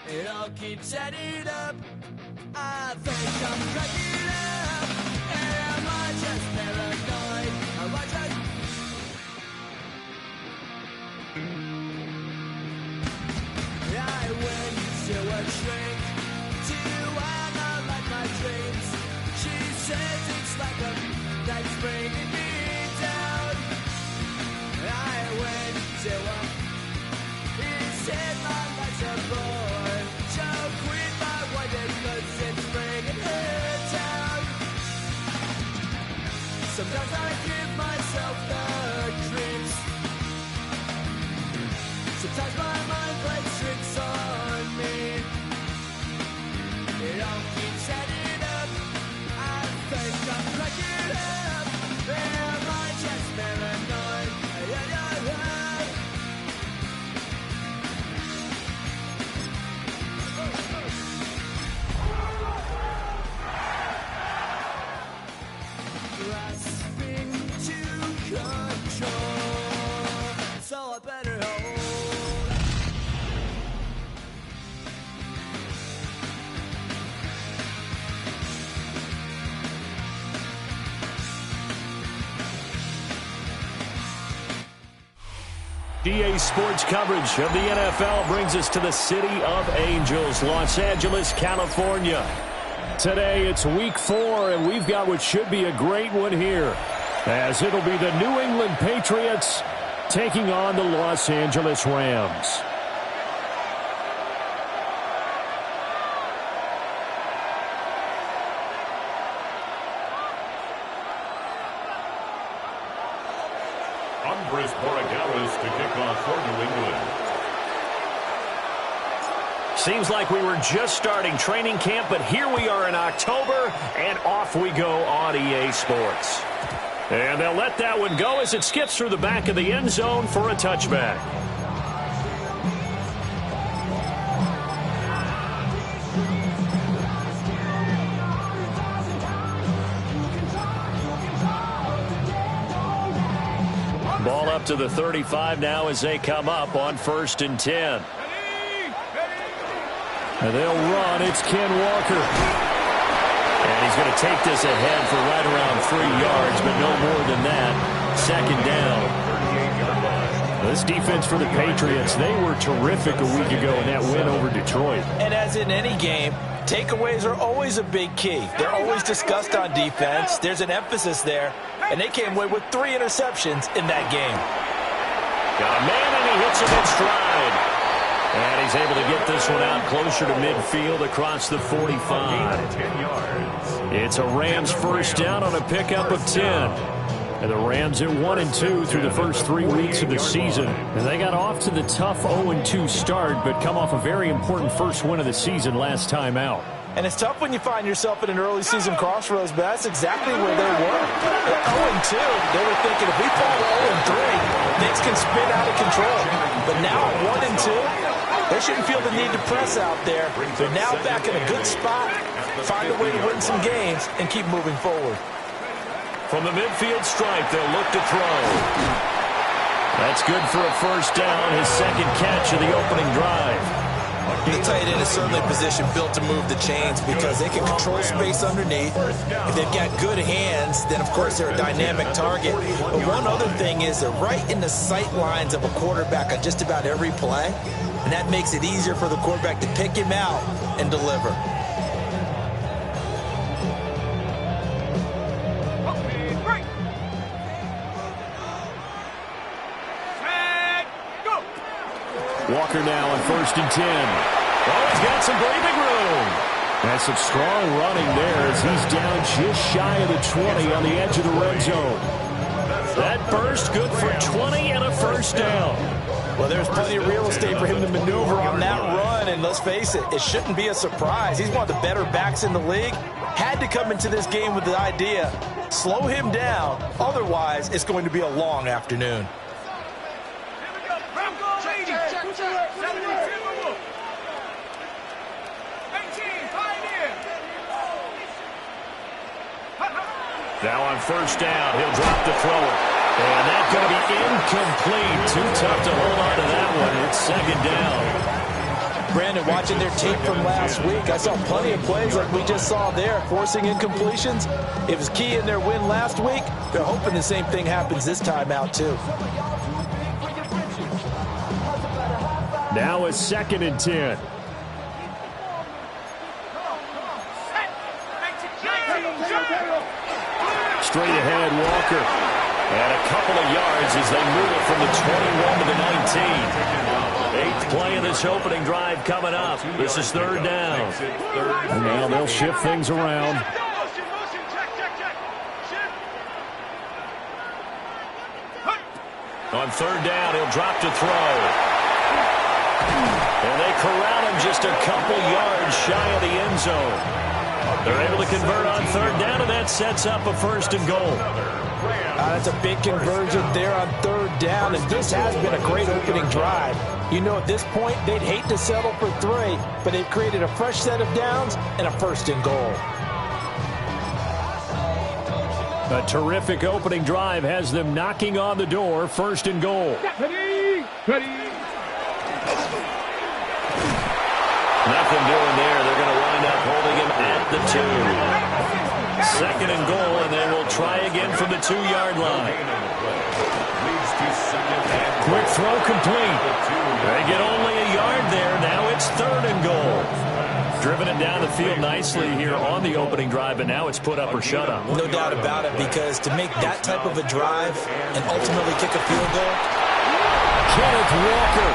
It all keeps adding up. I think I'm cracking up. Am I just paranoid? Am I just... I went to a shrink to analyze my dreams. She says it's like a that's bringing me down. I went to a... He said my life's a bore. So quit my wife cause it's bringing her down. Sometimes I give myself the creeps. Sometimes my mind plays tricks on me. It all keeps adding up. I think I'm cracking up. Am I just paranoid? Grasping to control, so I better hold. DA Sports coverage of the NFL brings us to the City of Angels, Los Angeles, California. Today it's week 4, and we've got what should be a great one here, as it'll be the New England Patriots taking on the Los Angeles Rams. To kick off for New England. Seems like we were just starting training camp, but here we are in October, and off we go on EA Sports. And they'll let that one go as it skips through the back of the end zone for a touchback. Ball up to the 35 now as they come up on 1st and 10. And they'll run. It's Ken Walker. And he's going to take this ahead for right around 3 yards, but no more than that. 2nd down. This defense for the Patriots, they were terrific a week ago in that win over Detroit. And as in any game, takeaways are always a big key. They're always discussed on defense. There's an emphasis there. And they came away with 3 interceptions in that game. Got a man, and he hits him in stride. And he's able to get this one out closer to midfield across the 45. 10 yards. It's a Rams first down on a pickup of 10. And the Rams at 1-2 through the first 3 weeks of the season. And they got off to the tough 0-2 start, but come off a very important first win of the season last time out. And it's tough when you find yourself at an early season crossroads, but that's exactly where they were. At 0-2, they were thinking if we fall to 0-3, things can spin out of control. But now at 1-2, they shouldn't feel the need to press out there. They're now back in a good spot, find a way to win some games, and keep moving forward. From the midfield stripe, they'll look to throw. That's good for a first down, his 2nd catch of the opening drive. The tight end is certainly a position built to move the chains because they can control space underneath. If they've got good hands, then, of course, they're a dynamic target. But one other thing is they're right in the sight lines of a quarterback on just about every play, and that makes it easier for the quarterback to pick him out and deliver. Walker now on 1st and 10. Oh, he's got some breathing room. That's some strong running there as he's down just shy of the 20 on the edge of the red zone. That burst good for 20 and a first down. Well, there's plenty of real estate for him to maneuver on that run, and let's face it, it shouldn't be a surprise. He's one of the better backs in the league. Had to come into this game with the idea, slow him down, otherwise it's going to be a long afternoon. Now on first down, he'll drop the throw. And that's going to be incomplete. Too tough to hold on to that one. It's 2nd down. Brandon, watching their tape from last week, I saw plenty of plays like we just saw there, forcing incompletions. It was key in their win last week. They're hoping the same thing happens this time out, too. Now a 2nd and 10. Straight ahead, Walker. And a couple of yards as they move it from the 21 to the 19. 8th play of this opening drive coming up. This is 3rd down. And now they'll shift things around. On 3rd down, he'll drop to throw. And they corral him just a couple yards shy of the end zone. They're able to convert on 3rd down, and that sets up a 1st and goal. That's a big conversion there on 3rd down, and this has been a great opening drive. You know, at this point, they'd hate to settle for 3, but they've created a fresh set of downs and a 1st and goal. A terrific opening drive has them knocking on the door, 1st and goal. Nothing doing there. They're going to wind up holding him at the 2. 2nd and goal, and they will try again from the 2-yard line. Quick throw complete. They get only a yard there. Now it's 3rd and goal. Driven it down the field nicely here on the opening drive, and now it's put up or shut up. No doubt about it, because to make that type of a drive and ultimately kick a field goal. Kenneth Walker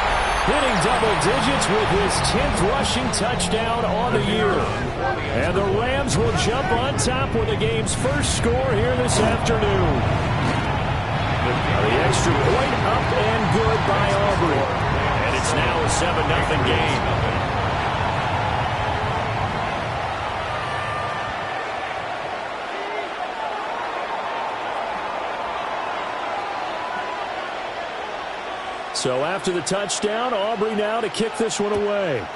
hitting double digits with his 10th rushing touchdown on the year. And the Rams will jump on top with the game's first score here this afternoon. The extra point up and good by Aubrey. And it's now a 7-0 game. So after the touchdown, Aubrey now to kick this one away.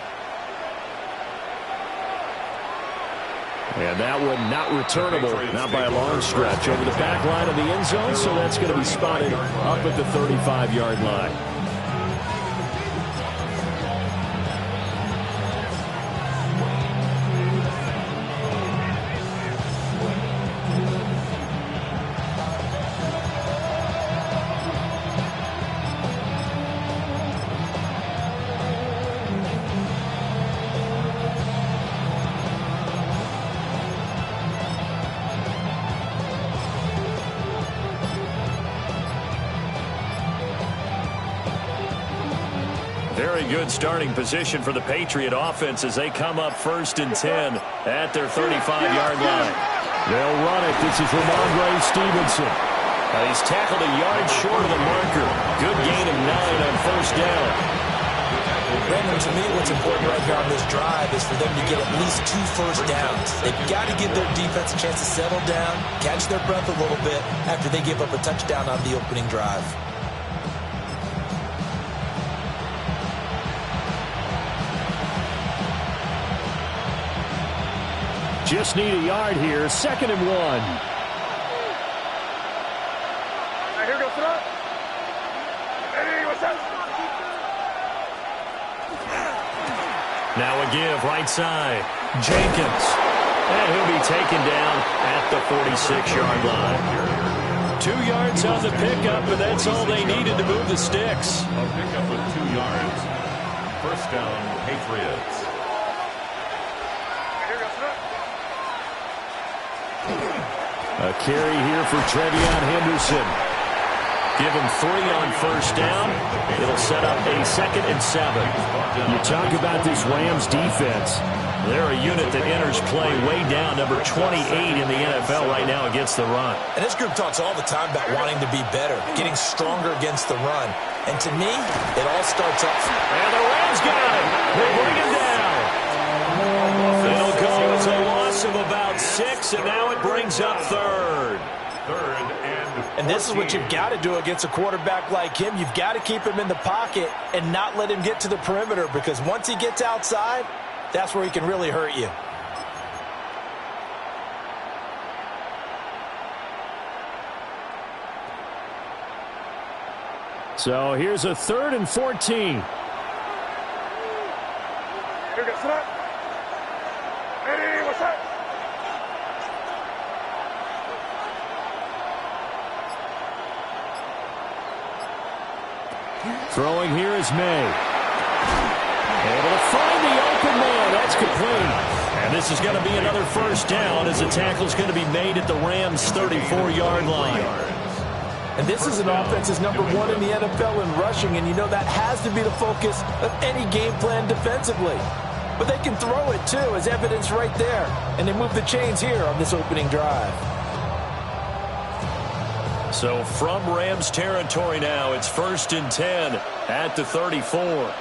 And that one not returnable, not by a long stretch, over the back line of the end zone, so that's going to be spotted up at the 35-yard line. Very good starting position for the Patriot offense as they come up 1st and 10 at their 35-yard line. They'll run it. This is Ramondre Stevenson. He's tackled a yard short of the marker. Good gain of 9 on 1st down. Brandon, to me, what's important right here on this drive is for them to get at least 2 first downs. They've got to give their defense a chance to settle down, catch their breath a little bit after they give up a touchdown on the opening drive. Just need a yard here. 2nd and 1. Here goes it up. Hey, what's up? Now a give right side. Jenkins. And he'll be taken down at the 46-yard line. 2 yards on the pickup, and that's all they needed to move the sticks. A pickup of 2 yards. 1st down, Patriots. A carry here for Trevion Henderson. Give him 3 on 1st down. It'll set up a 2nd and 7. You talk about this Rams defense. They're a unit that enters play way down, number 28 in the NFL right now against the run. And this group talks all the time about wanting to be better, getting stronger against the run. And to me, it all starts off. And the Rams got him. They bring him down. It'll go as a loss of about 6, and now it brings up 3rd. And this is what you've got to do against a quarterback like him. You've got to keep him in the pocket and not let him get to the perimeter, because once he gets outside, that's where he can really hurt you. So here's a 3rd and 14. Here we go. Sit up. Ready, what's that? Throwing here is May. Able to find the open man. That's complete. And this is going to be another first down as the tackle is going to be made at the Rams' 34-yard line. And this is an offense that's number 1 in the NFL in rushing, and you know that has to be the focus of any game plan defensively. But they can throw it, too, as evidence right there. And they move the chains here on this opening drive. So from Rams territory now, it's 1st and 10 at the 34.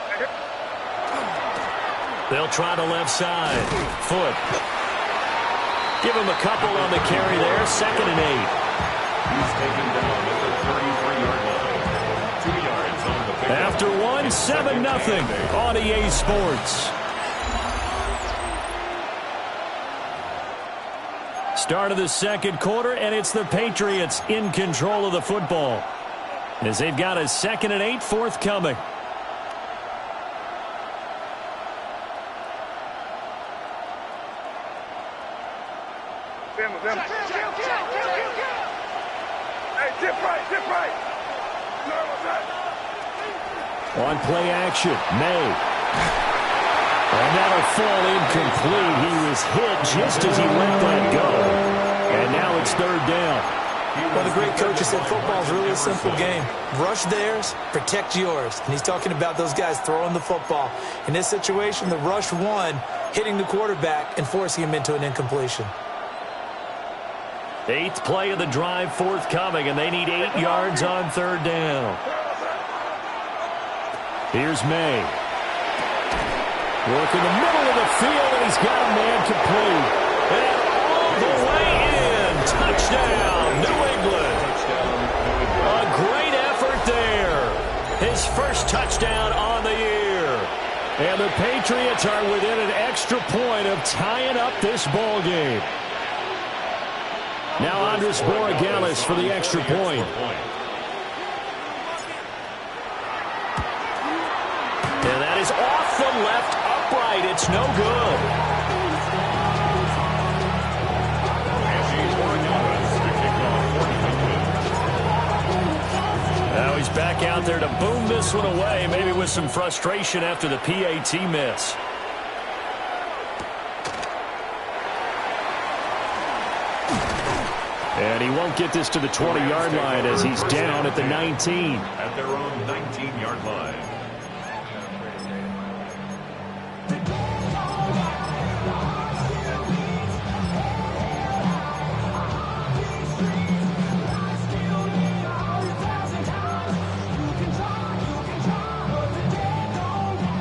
They'll try the left side. Foot. Give him a couple on the carry there. 2nd and 8. He's taken down at the 33-yard line. 2 yards on the pick. After 7-0 on EA Sports. Start of the second quarter, and it's the Patriots in control of the football as they've got a 2nd and 8 forthcoming. Hey, dip right. On play action, May. And that'll fall incomplete. He was hit just as he let that go. And now it's 3rd down. Well, the great coach has said football is really a simple game. Rush theirs, protect yours. And he's talking about those guys throwing the football. In this situation, the rush won, hitting the quarterback and forcing him into an incompletion. 8th play of the drive forthcoming, and they need 8 yards on 3rd down. Here's May. Working the middle of the field, and he's got a man complete. And all the way in. Touchdown, New England. A great effort there. His first touchdown on the year. And the Patriots are within an extra point of tying up this ball game. Now Andres Borregales for the extra point. And that is off the left upright. It's no good. Now he's back out there to boom this one away, maybe with some frustration after the PAT miss. And he won't get this to the 20-yard line as he's down at the 19. At their own 19-yard line.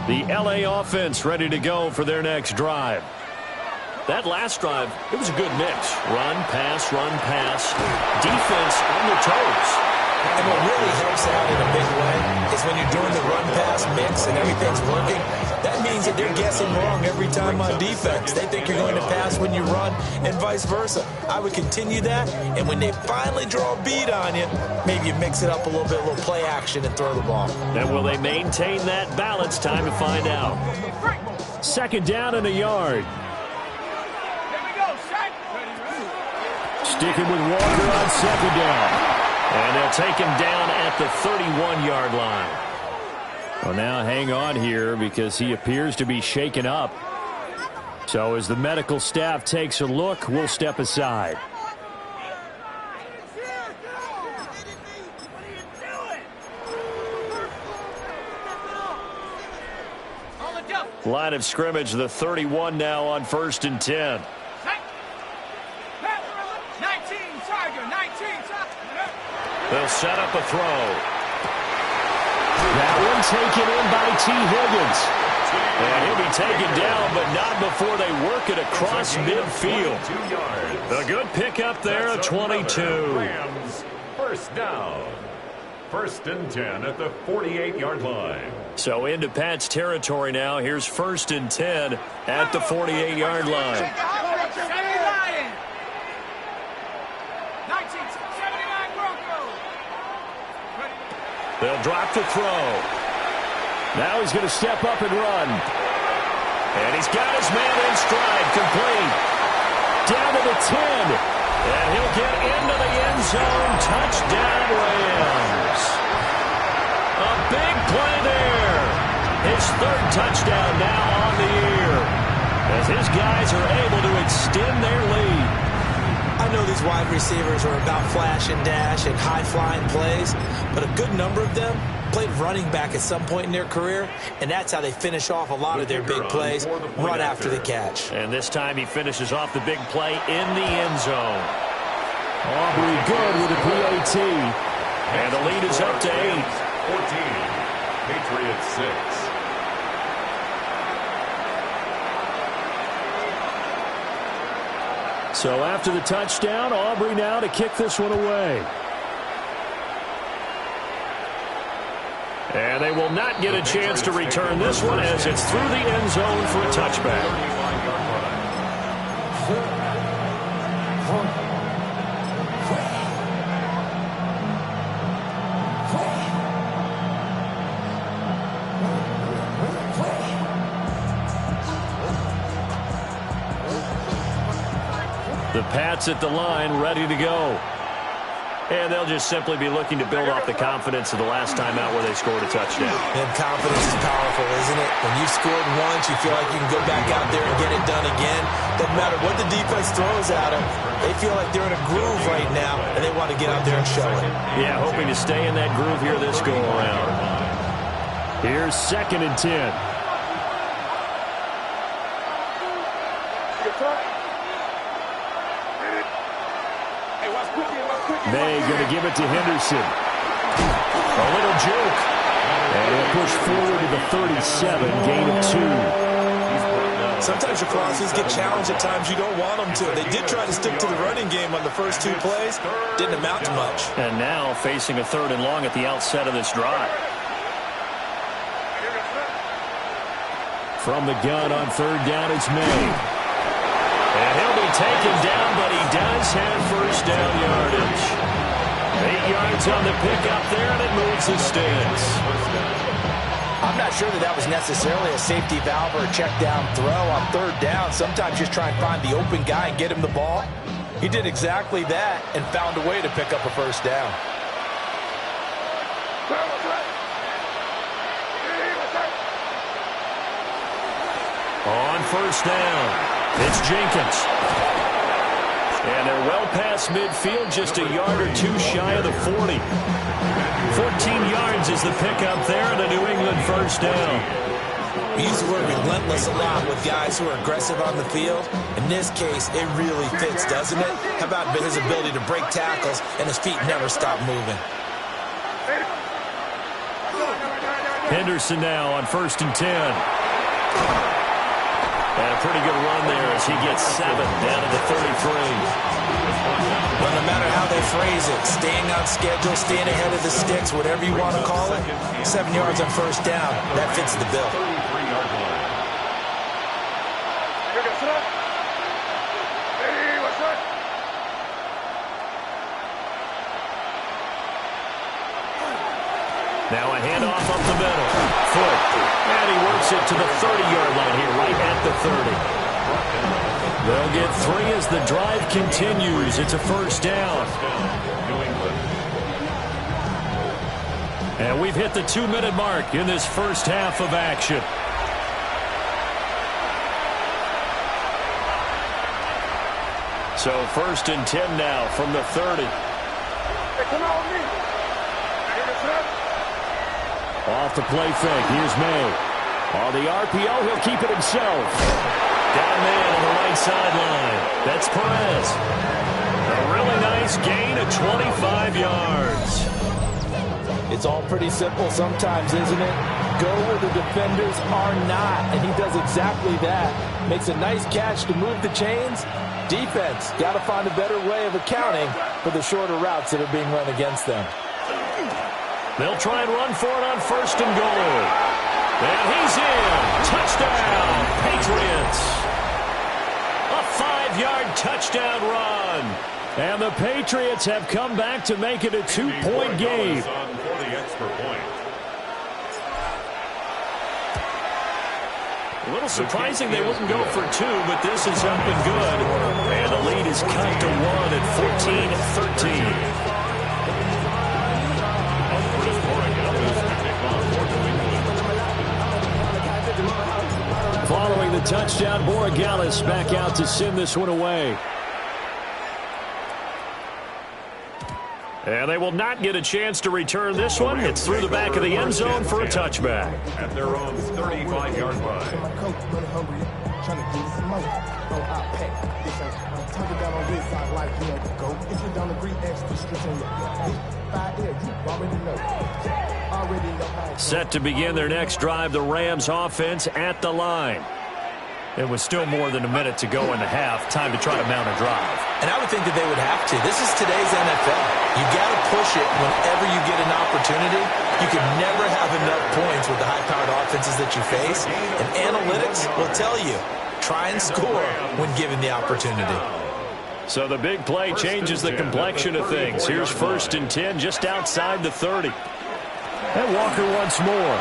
The LA offense ready to go for their next drive. That last drive, it was a good mix. Run, pass, defense on their toes. And what really helps out in a big way is when you're doing the run-pass mix and everything's working, that means that they're guessing wrong every time on defense. They think you're going to pass when you run and vice versa. I would continue that, and when they finally draw a beat on you, maybe you mix it up a little bit, a little play action and throw the ball. And will they maintain that balance? Time to find out. 2nd down and a yard. Sticking with Walker on 2nd down. And they'll take him down at the 31-yard line. Well, now hang on here because he appears to be shaken up. So as the medical staff takes a look, we'll step aside. Line of scrimmage, the 31 now on 1st and 10. They'll set up a throw. That one taken in by T. Higgins. And he'll be taken down, but not before they work it across midfield. A good pickup there at 22. Rams, 1st down. 1st and 10 at the 48-yard line. So into Pat's territory now. Here's 1st and 10 at the 48-yard line. They'll drop the throw. Now he's going to step up and run. And he's got his man in stride, complete. Down to the 10. And he'll get into the end zone. Touchdown, Rams. A big play there. His third touchdown now on the year, as his guys are able to extend their lead. I know these wide receivers are about flash and dash and high-flying plays, but a good number of them played running back at some point in their career, and that's how they finish off a lot of their big plays, run after the catch. And this time he finishes off the big play in the end zone. Aubrey good with a PAT. And the lead is up to 8. 14. Patriots 6. So after the touchdown, Aubrey now to kick this one away. And they will not get a chance to return this one as it's through the end zone for a touchback. The Pats at the line, ready to go. And they'll just simply be looking to build off the confidence of the last time out where they scored a touchdown. And confidence is powerful, isn't it? When you scored once, you feel like you can go back out there and get it done again. Doesn't matter what the defense throws at them. They feel like they're in a groove right now, and they want to get out there and show it. Yeah, hoping to stay in that groove here this go-around. Here's 2nd and 10. May going to give it to Henderson. A little juke. And he'll push forward to the 37, gain of 2. Sometimes your crosses get challenged at times you don't want them to. They did try to stick to the running game on the first 2 plays. Didn't amount to much. And now facing a 3rd and long at the outset of this drive. From the gun on 3rd down, it's May. And he'll be taken down, but he does have first down yardage. 8 yards on the pickup there, and it moves the sticks. I'm not sure that was necessarily a safety valve or a check down throw on 3rd down. Sometimes just try and find the open guy and get him the ball. He did exactly that and found a way to pick up a first down. On first down, it's Jenkins. And they're well past midfield, just a yard or 2 shy of the 40. 14 yards is the pickup there, and a New England first down. We use the word relentless a lot with guys who are aggressive on the field. In this case, it really fits, doesn't it? How about his ability to break tackles and his feet never stop moving? Henderson now on 1st and 10. And a pretty good run there as he gets 7 down to the 33. Well, no matter how they phrase it, staying on schedule, staying ahead of the sticks, whatever you want to call it, 7 yards on first down, that fits the bill. Now a handoff up the middle. Foot. And he works it to the 30-yard line here, right at the 30. They'll get 3 as the drive continues. It's a first down. And we've hit the 2-minute mark in this first half of action. So 1st and 10 now from the 30. Off the play fake. Here's May. On the RPO, he'll keep it himself. Got a man on the right sideline. That's Perez. A really nice gain of 25 yards. It's all pretty simple sometimes, isn't it? Go where the defenders are not, and he does exactly that. Makes a nice catch to move the chains. Defense, got to find a better way of accounting for the shorter routes that are being run against them. They'll try and run for it on 1st and goal. And he's in. Touchdown, Patriots. A 5-yard touchdown run. And the Patriots have come back to make it a 2-point game. A little surprising they wouldn't go for two, but this is up and good. And the lead is cut to 1 at 14-13. Following the touchdown, Borregales back out to send this one away. And they will not get a chance to return this one. It's through the back of the end zone for a touchback. At their own 35-yard line. Set to begin their next drive, the Rams offense at the line. It was still more than a minute to go in the half. Time to try to mount a drive. And I would think that they would have to. This is today's NFL. You got to push it whenever you get an opportunity. You can never have enough points with the high-powered offenses that you face. And analytics will tell you, try and score when given the opportunity. So the big play changes the complexion of things. Here's 1st and 10 just outside the 30. And Walker once more.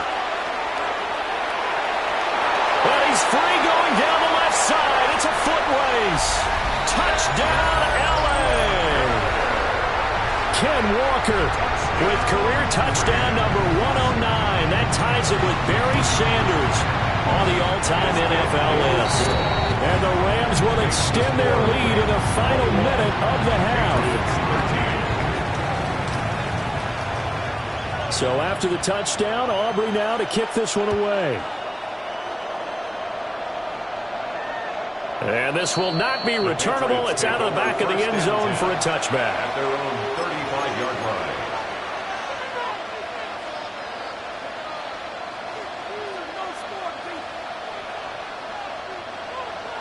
But he's free going down the left side. It's a foot race. Touchdown, L.A. Ken Walker with career touchdown number 109. That ties it with Barry Sanders on the all-time NFL list. And the Rams will extend their lead in the final minute of the half. So after the touchdown, Aubrey now to kick this one away. And this will not be returnable. It's out of the back of the end zone for a touchback. At their own 35-yard line.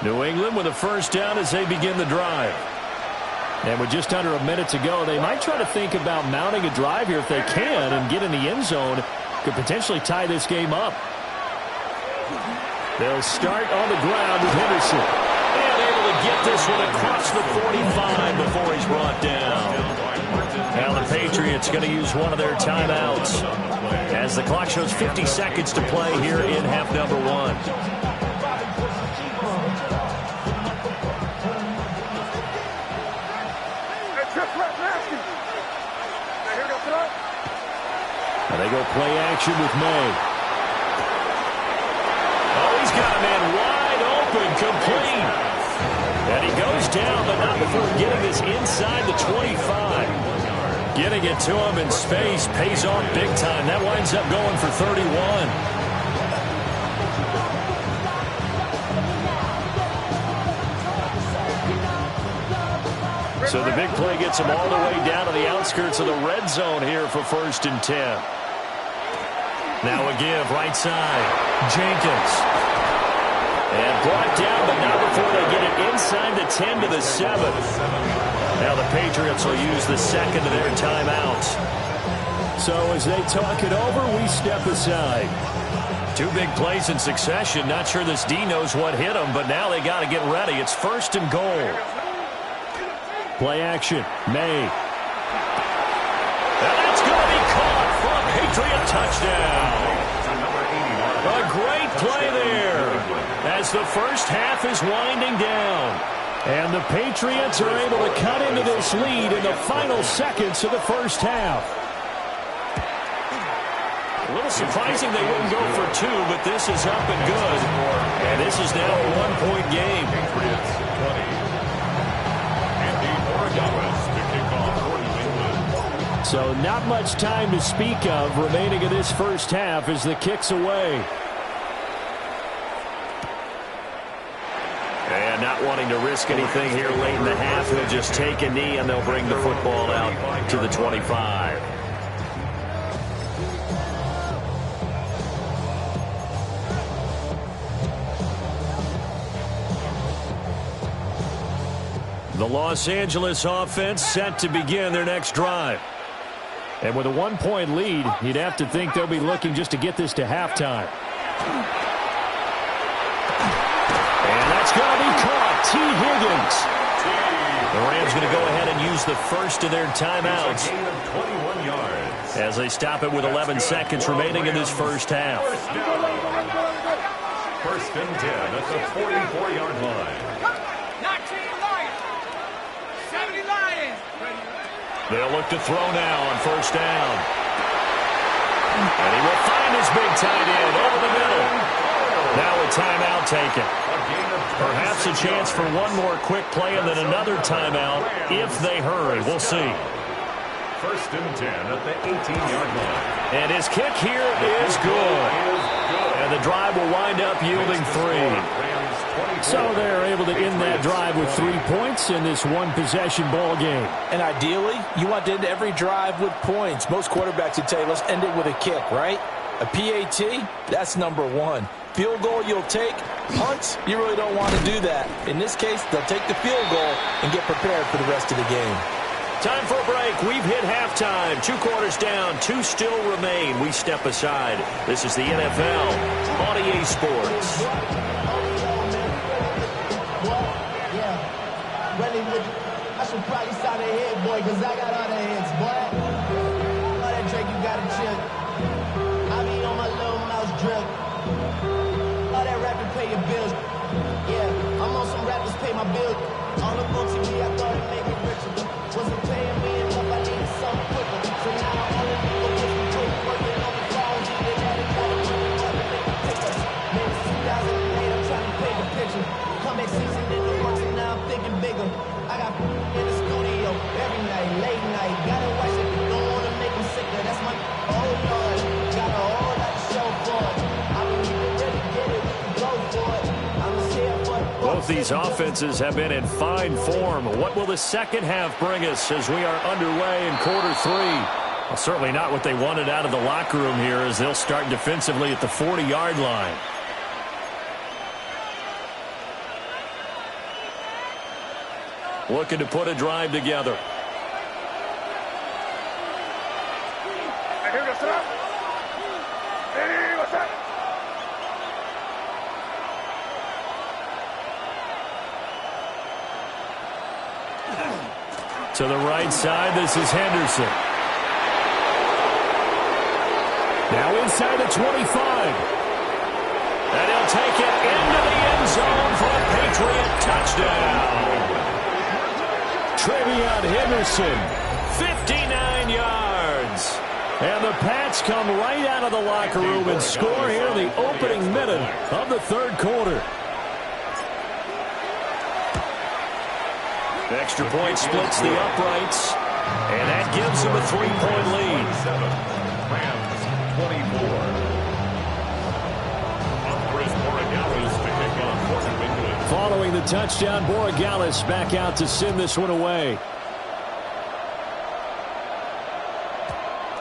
New England with a first down as they begin the drive. And with just under a minute to go, they might try to think about mounting a drive here if they can and get in the end zone. Could potentially tie this game up. They'll start on the ground with Henderson. And able to get this one across the 45 before he's brought down. Now the Patriots going to use one of their timeouts as the clock shows 50 seconds to play here in half number 1. And they go play action with May. Oh, he's got a man wide open, complete. And he goes down, but not before getting this inside the 25. Getting it to him in space pays off big time. That winds up going for 31. So the big play gets him all the way down to the outskirts of the red zone here for 1st and 10. Now a give, right side. Jenkins. And brought down, but not before they get it inside the 10 to the 7. Now the Patriots will use the second of their timeouts. So as they talk it over, we step aside. Two big plays in succession. Not sure this D knows what hit him, but now they got to get ready. It's 1st and goal. Play action. May. And that's going to be caught for a Patriot touchdown. A great play there as the first half is winding down. And the Patriots are able to cut into this lead in the final seconds of the first half. A little surprising they wouldn't go for two, but this is up and good. And this is now a one-point game. Patriots 20. So not much time to speak of remaining in this first half as the kick's away. And not wanting to risk anything here late in the half, he'll just take a knee and they'll bring the football out to the 25. The Los Angeles offense set to begin their next drive. And with a one-point lead, you'd have to think they'll be looking just to get this to halftime. And that's going to be caught. T. Higgins. The Rams going to go ahead and use the first of their timeouts as they stop it with 11 seconds remaining in this first half. First and 10 at the 44-yard line. 19 Lions. 70 Lions. They'll look to throw now on first down. And he will find his big tight end over the middle. Now a timeout taken. Perhaps a chance for one more quick play and then another timeout if they hurry. We'll see. First and 10 at the 18-yard line. And his kick here is good. And the drive will wind up yielding 3. So they're able to end that drive with 3 points in this one-possession ball game. And ideally, you want to end every drive with points. Most quarterbacks would tell you, let's end it with a kick, right? A PAT, that's number 1. Field goal you'll take. Punts, you really don't want to do that. In this case, they'll take the field goal and get prepared for the rest of the game. Time for a break. We've hit halftime. 2 quarters down. 2 still remain. We step aside. This is the NFL on EA Sports. I should probably sign a head, boy, because I got all the heads, boy. All that Drake, you got to chill. I be on my little mouse drip. All that rapping, pay your bills. Yeah, I'm on some rappers, pay my bills. All the on TV, I thought it'd make me richer. Wasn't paying me enough, I needed something quicker. So now all the people get me quick, working on the phones. Either that or got to make the pictures. Man, it's 2008, I'm trying to paint the picture. Comeback season in the works, and now I'm thinking bigger. I got in the studio every night, late night. Gotta watch it, don't wanna make them sicker. That's my, oh Lord. Got a whole lot to show for it. I mean, we can really get it, we can go for it. I'm just here for the Both these offenses have been in fine form. What will the second half bring us as we are underway in quarter 3? Well, certainly not what they wanted out of the locker room here as they'll start defensively at the 40-yard line. Looking to put a drive together. Here goes up. Hey, what's up? To the right side, this is Henderson. Now inside the 25. And he'll take it into the end zone for a Patriot touchdown. Trevion Henderson, 59 yards. And the Pats come right out of the locker room and score here in the opening minute of the third quarter. Extra point splits the uprights, and that gives them a 3-point lead. Rams 24. Following the touchdown, Borregales back out to send this one away.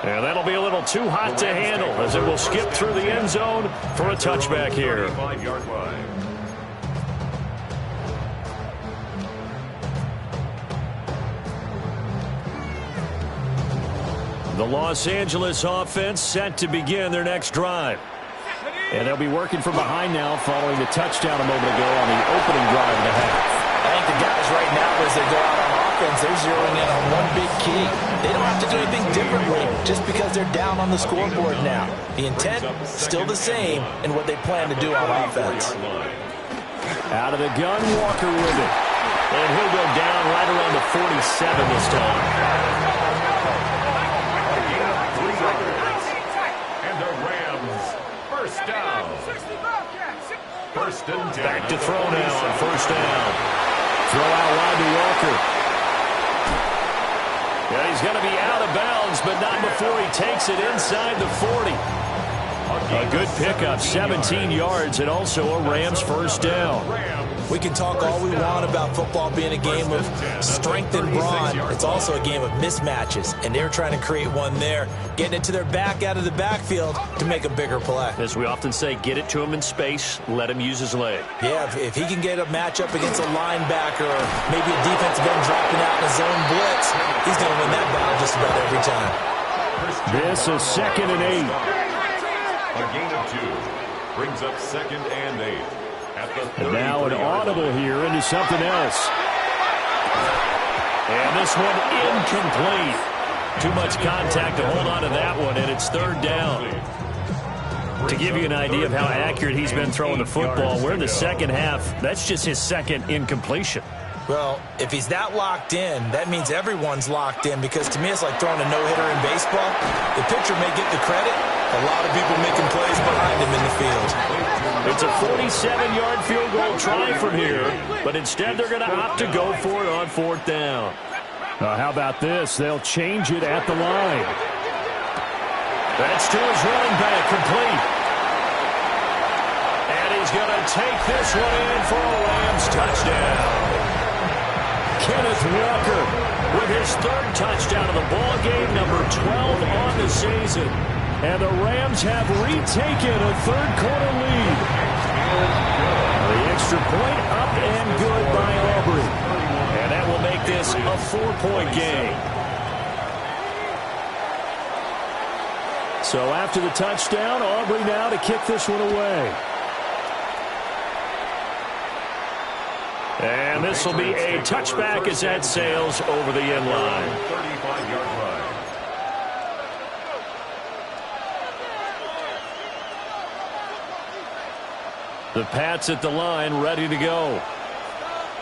And that'll be a little too hot to handle as it will skip through the end zone for a touchback here. 35-yard line. The Los Angeles offense set to begin their next drive. And they'll be working from behind now following the touchdown a moment ago on the opening drive of the half. I think the guys right now, as they go out on offense, they're zeroing in on one big key. They don't have to do anything differently just because they're down on the scoreboard now. The intent, still the same in what they plan to do on offense. Out of the gun, Walker with it. And he'll go down right around the 47 this time. First and 10. Back to throw now on first down. Throw out wide to Walker. Yeah, he's going to be out of bounds, but not before he takes it inside the 40. A good pickup, 17 yards, and also a Rams first down. We can talk all we want about football being a game of strength and brawn. It's also a game of mismatches, and they're trying to create one there, getting it to their back out of the backfield to make a bigger play. As we often say, get it to him in space, let him use his leg. Yeah, if he can get a matchup against a linebacker or maybe a defensive end dropping out in a zone blitz, he's going to win that battle just about every time. This is 2nd and 8. A gain of 2 brings up 2nd and 8. And now an audible here into something else. And this one incomplete. Too much contact to hold on to that one, and it's 3rd down. To give you an idea of how accurate he's been throwing the football, we're in the second half. That's just his second incompletion. Well, if he's that locked in, that means everyone's locked in, because to me it's like throwing a no-hitter in baseball. The pitcher may get the credit. A lot of people making plays behind him in the field. It's a 47-yard field goal try from here, but instead they're going to opt to go for it on fourth down. How about this? They'll change it at the line. That's to his running back, complete. And he's going to take this one in for a Rams touchdown. Kenneth Walker with his third touchdown of the ball game, number 12 on the season. And the Rams have retaken a third-quarter lead. The extra point up and good by Aubrey. And that will make this a 4-point game. So after the touchdown, Aubrey now to kick this one away. And this will be a touchback as that sails over the end line. 35-yard line. The Pats at the line, ready to go.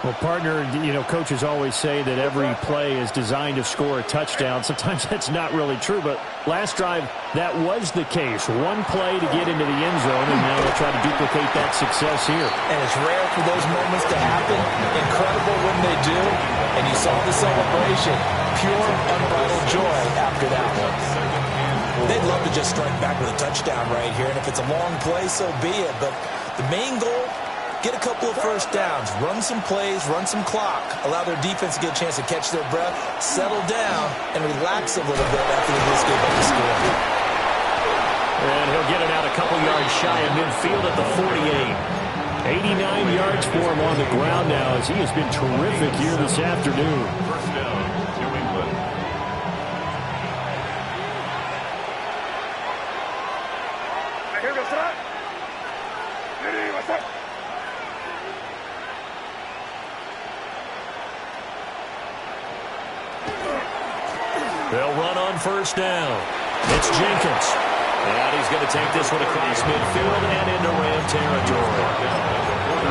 Well, partner, coaches always say that every play is designed to score a touchdown. Sometimes that's not really true, but last drive, that was the case. One play to get into the end zone, and now they'll try to duplicate that success here. And it's rare for those moments to happen. Incredible when they do. And you saw the celebration. Pure, unbridled joy after that one. They'd love to just strike back with a touchdown right here, and if it's a long play, so be it. But the main goal, get a couple of first downs, run some plays, run some clock, allow their defense to get a chance to catch their breath, settle down, and relax a little bit after they just gave up the score. And he'll get it out a couple yards shy of midfield at the 48. 89 yards for him on the ground now, as he has been terrific here this afternoon. First down, New England. Here goes that. What's that? They'll run on first down. It's Jenkins. And he's going to take this one across midfield and into Ram territory.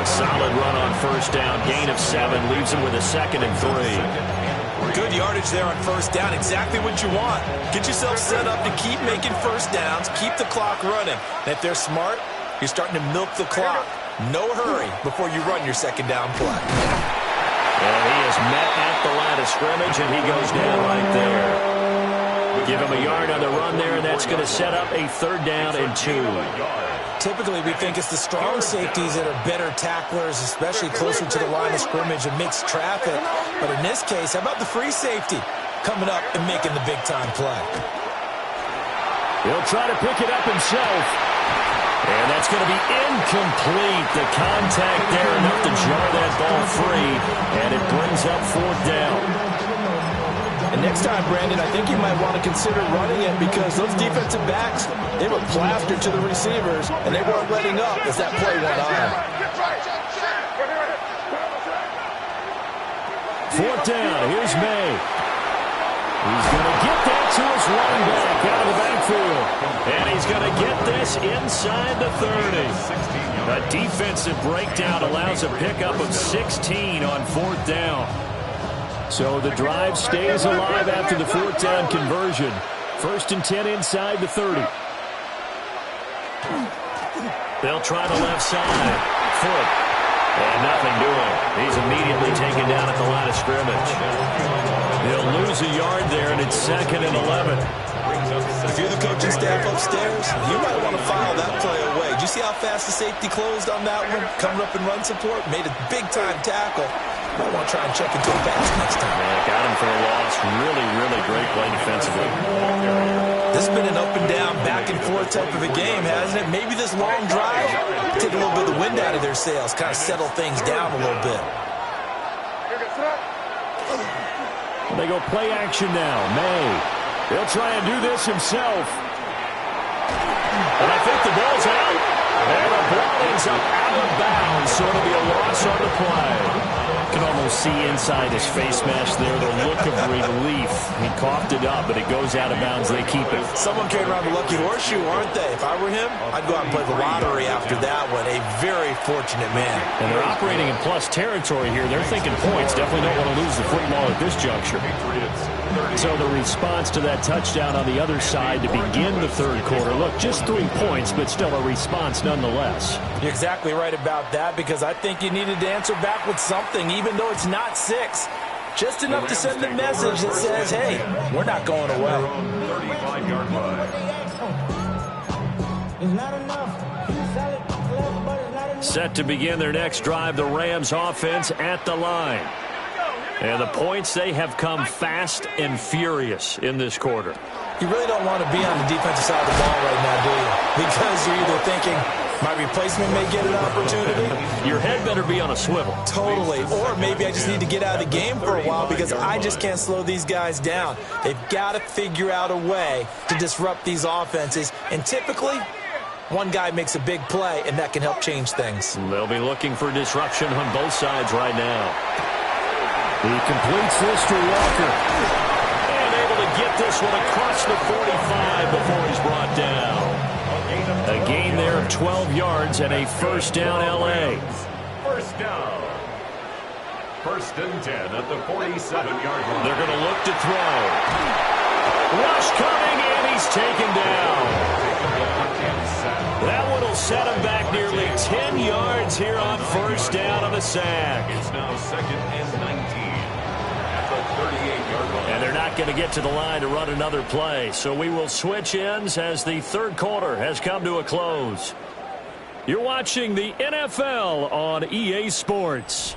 A solid run on first down. Gain of 7 leaves him with a 2nd and 3. Good yardage there on first down. Exactly what you want. Get yourself set up to keep making first downs. Keep the clock running. And if they're smart, you're starting to milk the clock. No hurry before you run your second down play. And he is met at the line of scrimmage, and he goes down right there. Give him a yard on the run there, and that's going to set up a 3rd down and 2. Typically, we think it's the strong safeties that are better tacklers, especially closer to the line of scrimmage amidst traffic. But in this case, how about the free safety coming up and making the big-time play? He'll try to pick it up himself. And that's going to be incomplete. The contact there enough to jar that ball free, and it brings up 4th down. And next time, Brandon, I think you might want to consider running it, because those defensive backs, they were plastered to the receivers, and they weren't letting up as that play went on. 4th down. Here's May. He's going to get that to his running back out of the backfield. And he's going to get this inside the 30. A defensive breakdown allows a pickup of 16 on 4th down. So the drive stays alive after the 4th down conversion. 1st and 10 inside the 30. They'll try the left side. Foot. And nothing doing. He's immediately taken down at the line of scrimmage. He'll lose a yard there, and it's 2nd and 11. If you're the coaching staff upstairs, you might want to file that play away. Did you see how fast the safety closed on that one? Coming up in run support, made a big-time tackle. Might want to try and check into a pass next time. Yeah, got him for a loss. Really, really great play defensively. This has been an up-and-down, back-and-forth type of a game, hasn't it? Maybe this long drive take a little bit of the wind out of their sails, kind of settle things down a little bit. They go play action now. May. He'll try and do this himself. And I think the ball's out. And the ball ends up out of bounds, so it'll be a loss on the play. can almost see inside his face mask there, the look of relief. He coughed it up, but it goes out of bounds. They keep it. Someone carried around the lucky horseshoe, aren't they? If I were him, I'd go out and play the lottery after that one. A very fortunate man. And they're operating in plus territory here. They're thinking points. Definitely don't want to lose the football at this juncture. So the response to that touchdown on the other side to begin the third quarter. Look, just 3 points, but still a response nonetheless. You're exactly right about that, because I think you needed to answer back with something, even though it's not 6. Just enough to send the message that says, hey, we're not going away. 35-yard line. It's not enough. Set to begin their next drive, the Rams offense at the line. And the points, they have come fast and furious in this quarter. You really don't want to be on the defensive side of the ball right now, do you? Because you're either thinking, my replacement may get an opportunity. Your head better be on a swivel. Totally. Or maybe I just need to get out of the game for a while because I just can't slow these guys down. They've got to figure out a way to disrupt these offenses. And typically, one guy makes a big play, and that can help change things. They'll be looking for disruption on both sides right now. He completes this to Walker. And able to get this one across the 45 before he's brought down. A gain there of 12 yards and a first down, L.A. First down. 1st and 10 at the 47-yard line. They're going to look to throw. Rush coming, and he's taken down. That one will set him back nearly 10 yards here on first down on the sack. It's now 2nd and 19 at the 38-yard line. And they're not going to get to the line to run another play. So we will switch ends as the third quarter has come to a close. You're watching the NFL on EA Sports.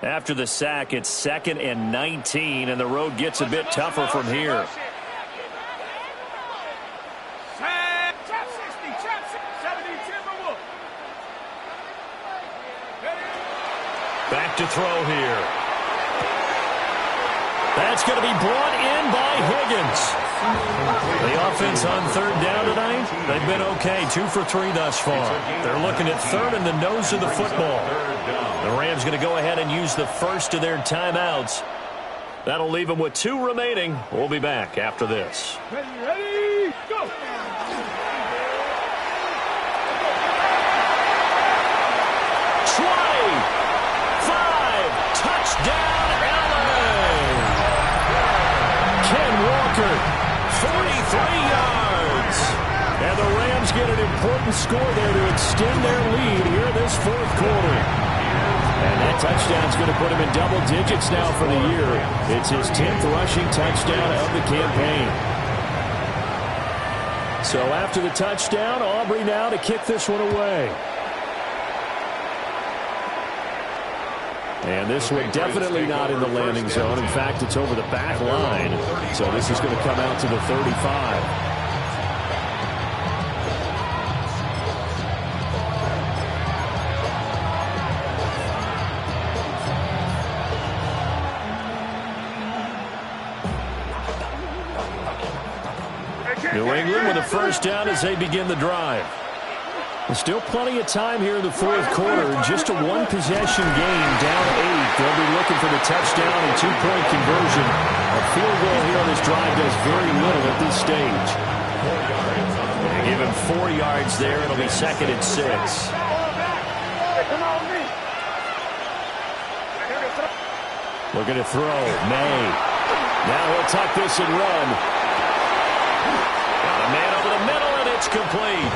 After the sack, it's 2nd and 19, and the road gets a bit tougher from here. Back to throw here. That's going to be brought in by Higgins. The offense on third down tonight, they've been okay. 2 for 3 thus far. They're looking at third in the nose of the football. The Rams going to go ahead and use the first of their timeouts. That'll leave them with 2 remaining. We'll be back after this. Ready, go! Try! 5! Touchdown, LA! Ken Walker, 43 yards. And the Rams get an important score there to extend their lead here this fourth quarter. And that touchdown's going to put him in double digits now for the year. It's his 10th rushing touchdown of the campaign. So after the touchdown, Aubrey now to kick this one away. And this one definitely not in the landing zone. In fact, it's over the back line. So this is going to come out to the 35. New England with a first down as they begin the drive. There's still plenty of time here in the fourth quarter. Just a one-possession game, down 8. They'll be looking for the touchdown and 2-point conversion. A field goal here on this drive does very little at this stage. They give him 4 yards there. It'll be 2nd and 6. Looking to throw. May. Now he'll tuck this and run. Got a man over the middle, and it's complete.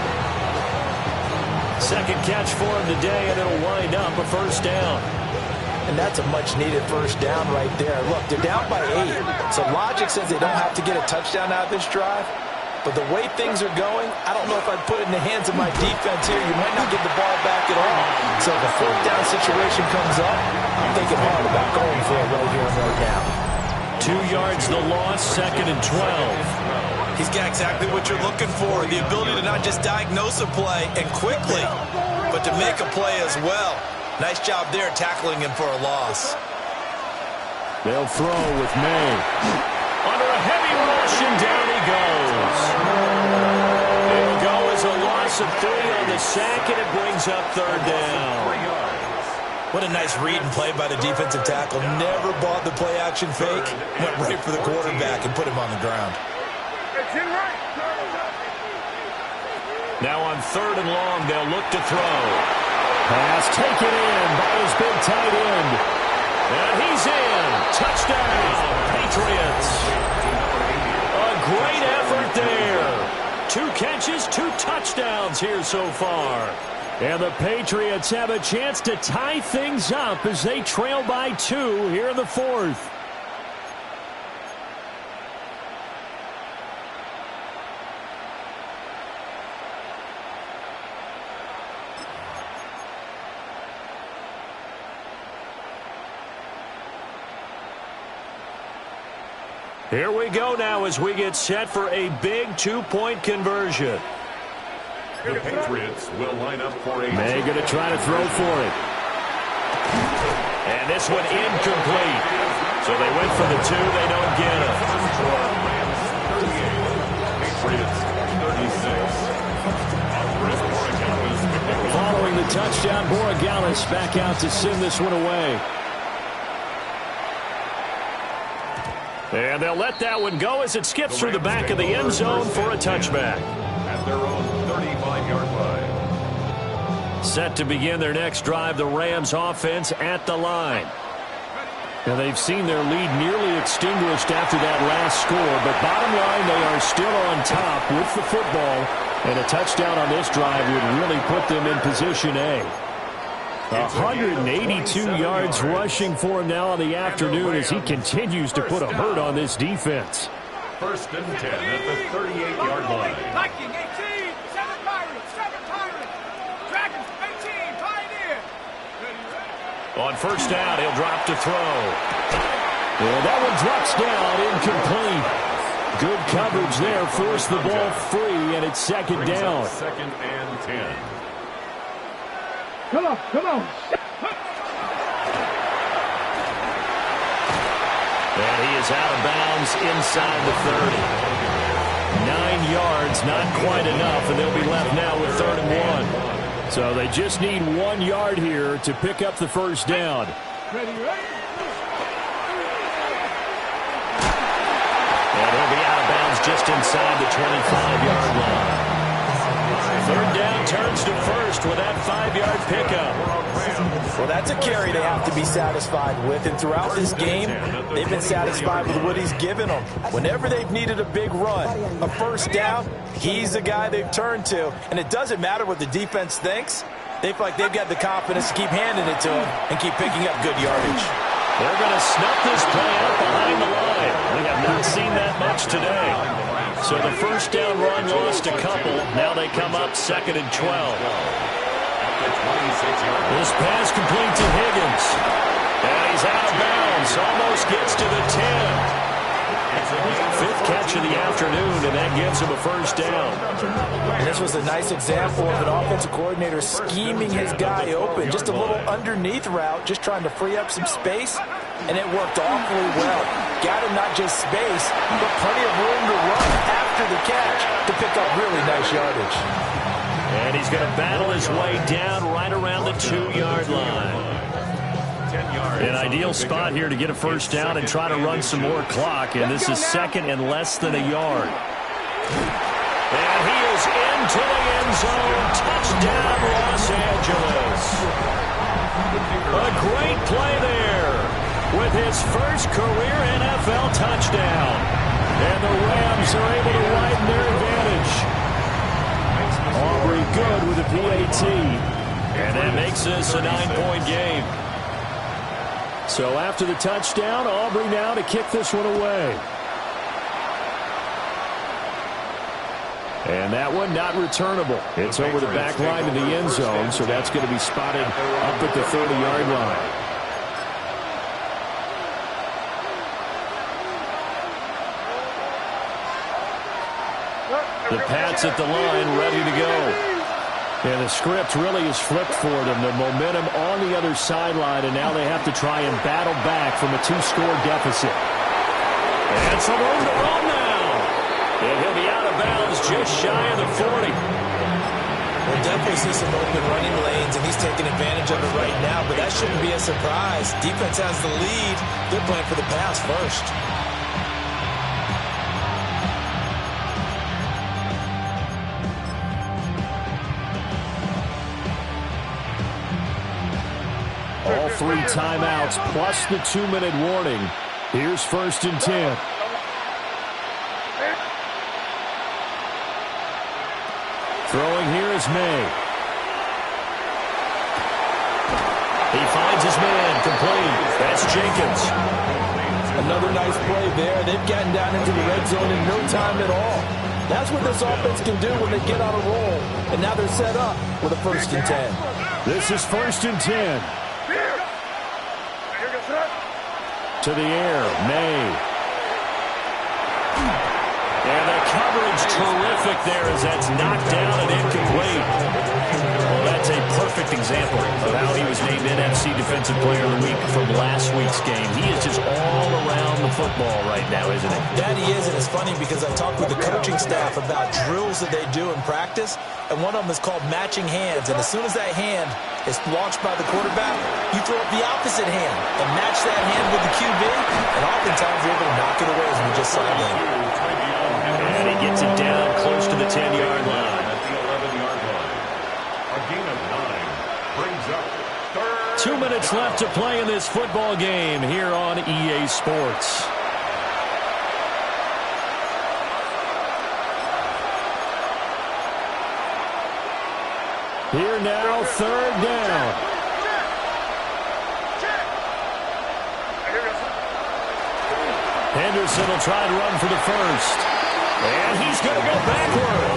Second catch for him today, and it'll wind up a first down. And that's a much-needed first down right there. Look, they're down by 8. So logic says they don't have to get a touchdown out of this drive. But the way things are going, I don't know if I'd put it in the hands of my defense here. You might not get the ball back at all. So if a fourth down situation comes up, I'm thinking hard about going for it right here and right now. 2 yards the loss, 2nd and 12. He's got exactly what you're looking for, the ability to not just diagnose a play and quickly, but to make a play as well. Nice job there tackling him for a loss. They'll throw with May. Under a heavy rush, and down he goes. It'll go as a loss of 3 on the sack, and it brings up third down. What a nice read and play by the defensive tackle. Never bought the play-action fake. Went right for the quarterback and put him on the ground. Now on third and long, they'll look to throw. Pass taken in by his big tight end. And he's in. Touchdown, Patriots. A great effort there. 2 catches, 2 touchdowns here so far. And the Patriots have a chance to tie things up as they trail by 2 here in the 4th. Here we go now as we get set for a big 2-point conversion. The Patriots will line up for a... May going to try to throw for it. And this one incomplete. So they went for the 2. They don't get it. Patriots 36. Following the touchdown, Borregales back out to send this one away. And they'll let that one go as it skips through the back of the end zone for a touchback. At their own 35-yard line. Set to begin their next drive, the Rams offense at the line. Now they've seen their lead nearly extinguished after that last score, but bottom line, they are still on top with the football, and a touchdown on this drive would really put them in position A. 182 yards rushing for him now in the afternoon as he continues to put a hurt on this defense. 1st and 10 at the 38-yard line. Viking 18, 7 Pirates, 7 Pirates. Dragons 18, Pioneer. On 1st down, he'll drop to throw. And that one drops down, incomplete. Good coverage there, forced the ball free, and it's 2nd down. 2nd and 10. Come on. And he is out of bounds inside the 30. 9 yards, not quite enough, and they'll be left now with 3rd and 1. So they just need 1 yard here to pick up the 1st down. Ready. And he'll be out of bounds just inside the 25-yard line. 3rd down turns to 1st with that 5-yard pickup. Well, that's a carry they have to be satisfied with. And throughout this game, they've been satisfied with what he's given them. Whenever they've needed a big run, a 1st down, he's the guy they've turned to. And it doesn't matter what the defense thinks. They feel like they've got the confidence to keep handing it to him and keep picking up good yardage. They're going to snuff this play out behind the line. We have not seen that much today. So the 1st down run lost a couple. Now they come up 2nd and 12. This pass complete to Higgins. And he's out of bounds. Almost gets to the 10. 5th catch of the afternoon, and that gives him a 1st down. And this was a nice example of an offensive coordinator scheming his guy open. Just a little underneath route, just trying to free up some space, and it worked awfully well. Got him not just space, but plenty of room to run after the catch to pick up really nice yardage. And he's going to battle his way down right around the 2-yard line. An ideal spot here to get a 1st down and try to run some more clock, and this is 2nd and less than a yard. And he is into the end zone. Touchdown, Los Angeles. A great play there with his first career NFL touchdown. And the Rams are able to widen their advantage. Aubrey good with a PAT. And that makes this a 9-point game. So after the touchdown, Aubrey now to kick this one away. And that one not returnable. It's over the back line of the end zone, so that's going to be spotted up at the 30-yard line. The Pats at the line, ready to go. And the script really is flipped for them. The momentum on the other sideline, and now they have to try and battle back from a 2-score deficit. And some room to run now. And he'll be out of bounds just shy of the 40. We'll definitely see some open running lanes, and he's taking advantage of it right now, but that shouldn't be a surprise. Defense has the lead. They're playing for the pass first. All 3 timeouts plus the 2-minute warning. Here's 1st and 10. Throwing here is May. He finds his man, complete. That's Jenkins. Another nice play there. They've gotten down into the red zone in no time at all. That's what this offense can do when they get on a roll. And now they're set up with a 1st and 10. This is 1st and 10. To the air, May. And the coverage terrific there as that's knocked down and incomplete. Well, that's a perfect example of how he was named NFC Defensive Player of the Week from last week's game. He is just all around the football right now, isn't he? That he is, and it's funny because I talked with the coaching staff about drills that they do in practice, and one of them is called matching hands. And as soon as that hand is launched by the quarterback, you throw up the opposite hand and match that hand with the QB, and oftentimes you're able to knock it away, as we just saw there. And he gets it down close to the 10-yard line. At the 11-yard line. A gain of 9 brings up 3rd. 2 minutes left to play in this football game here on EA Sports. Here now, 3rd down. Henderson will try to run for the 1st. And he's going to go backward.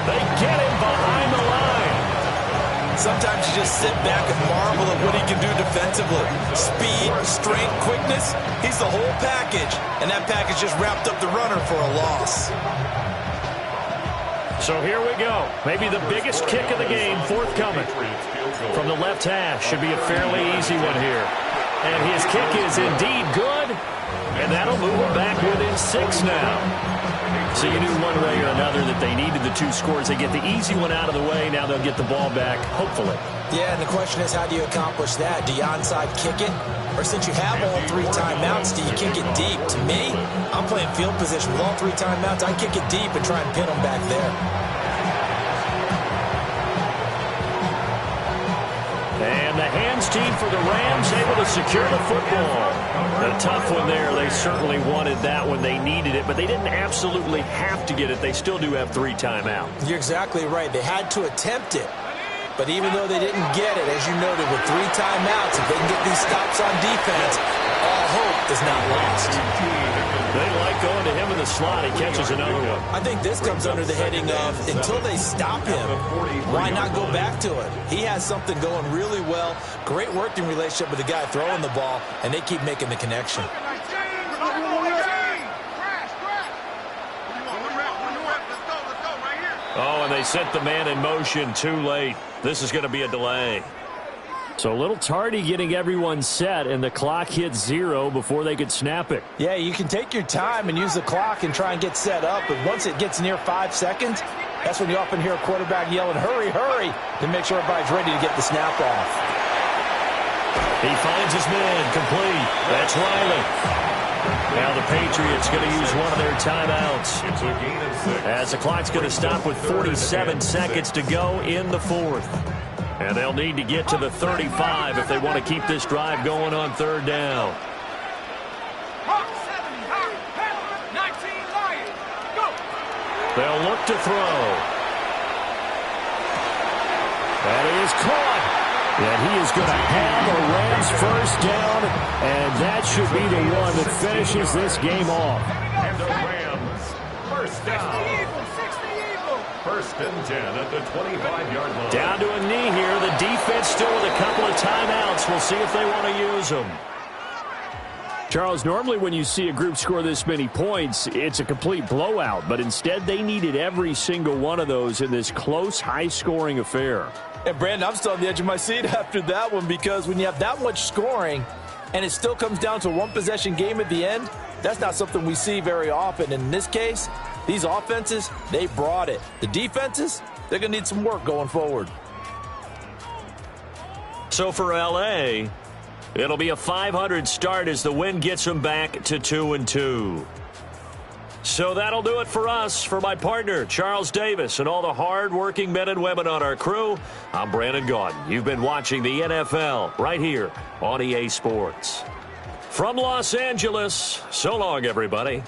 They get him behind the line. Sometimes you just sit back and marvel at what he can do defensively. Speed, strength, quickness. He's the whole package. And that package just wrapped up the runner for a loss. So here we go. Maybe the biggest kick of the game forthcoming. From the left hash. Should be a fairly easy one here. And his kick is indeed good. And that'll move him back within 6 now. So you knew one way or another that they needed the 2 scores. They get the easy one out of the way. Now they'll get the ball back, hopefully. Yeah, and the question is, how do you accomplish that? Do you onside kick it? Or since you have all 3 timeouts, do you kick it deep? To me, I'm playing field position with all 3 timeouts. I kick it deep and try and pin them back there. And the hands team for the Rams able to secure the football. A tough one there. They certainly wanted that when they needed it, but they didn't absolutely have to get it. They still do have 3 timeouts. You're exactly right. They had to attempt it. But even though they didn't get it, as you noted, with 3 timeouts, if they can get these stops on defense, all hope is not lost. They like going to him in the slot. He catches another one. I think this comes under the heading of, until they stop him, why not go back to it? He has something going really well. Great working relationship with the guy throwing the ball, and they keep making the connection. Oh, and they sent the man in motion too late. This is going to be a delay. So a little tardy getting everyone set, and the clock hit 0 before they could snap it. Yeah, you can take your time and use the clock and try and get set up, but once it gets near 5 seconds, that's when you often hear a quarterback yelling, hurry, hurry, to make sure everybody's ready to get the snap off. He finds his man, complete. That's Riley. Now the Patriots going to use one of their timeouts. It's a gain of 6. As the clock's going to stop with 47 seconds to go in the 4th. And they'll need to get to the 35 if they want to keep this drive going on 3rd down. They'll look to throw. That is caught. And he is going to have a Rams 1st down, and that should be the one that finishes this game off. And the Rams, 1st down. 1st and 10 at the 25-yard line. Down to a knee here. The defense still with a couple of timeouts. We'll see if they want to use them. Charles, normally when you see a group score this many points, it's a complete blowout. But instead, they needed every single one of those in this close, high-scoring affair. And, Brandon, I'm still on the edge of my seat after that one because when you have that much scoring and it still comes down to a one-possession game at the end, that's not something we see very often. And in this case, these offenses, they brought it. The defenses, they're going to need some work going forward. So for L.A., it'll be a .500 start as the win gets them back to 2-2. So that'll do it for us. For my partner, Charles Davis, and all the hard-working men and women on our crew, I'm Brandon Gaudin. You've been watching the NFL right here on EA Sports. From Los Angeles, so long, everybody.